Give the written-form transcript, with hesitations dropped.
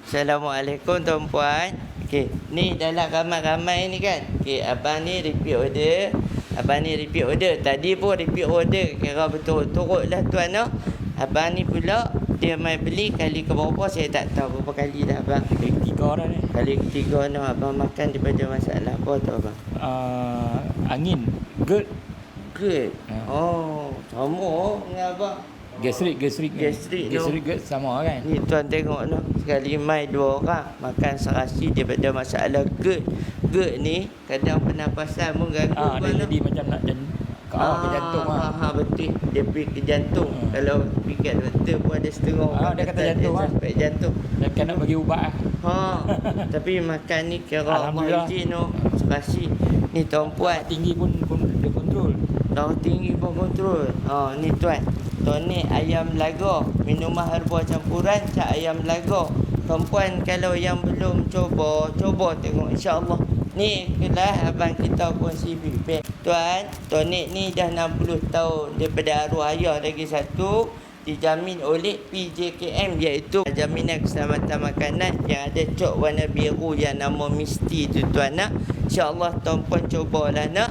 Assalamualaikum tuan-puan. Okey, ni dalam ramai-ramai ni kan. Okey, abang ni repeat order. Abang ni repeat order. Tadi pun repeat order. Kira betul-betul lah tuan no. Abang ni pula dia mai beli kali ke berapa saya tak tahu berapa kali dah abang. Kali ketiga dah ni. Kali ketiga no abang makan daripada masalah apa tu abang? Angin, GERD. GERD. Oh, sama dengan abang. Gastrik GERD sama kan. Ni tuan tengok no. Sekali mai dua orang makan serasi daripada masalah GERD. GERD ni kadang pernafasan pun ganggu Dia jadi macam nak ke jantung betul. Dia pergi ke jantung. Kalau pergi doktor pun ada setengah orang dia kata jantung sampai jantung. Dan kan nak bagi ubat Tapi makan ni kira Alhamdulillah. Allah izin no. Serasi. Ni tuan-puan tinggi pun dia kontrol. darah tinggi pun kontrol. Ni tuan. Tonik ayam laga, minuman herba campuran cak ayam laga. Tuan-puan kalau yang belum cuba tengok insya-Allah. Ni kelas abang kita kongsi feedback. Tuan, tonik ni dah 60 tahun daripada arwah ayah lagi satu dijamin oleh PJKM iaitu Jaminan Keselamatan Makanan yang ada cok warna biru yang nama Misti tu tuan nak. Insya-Allah tuan-puan cubalah nak.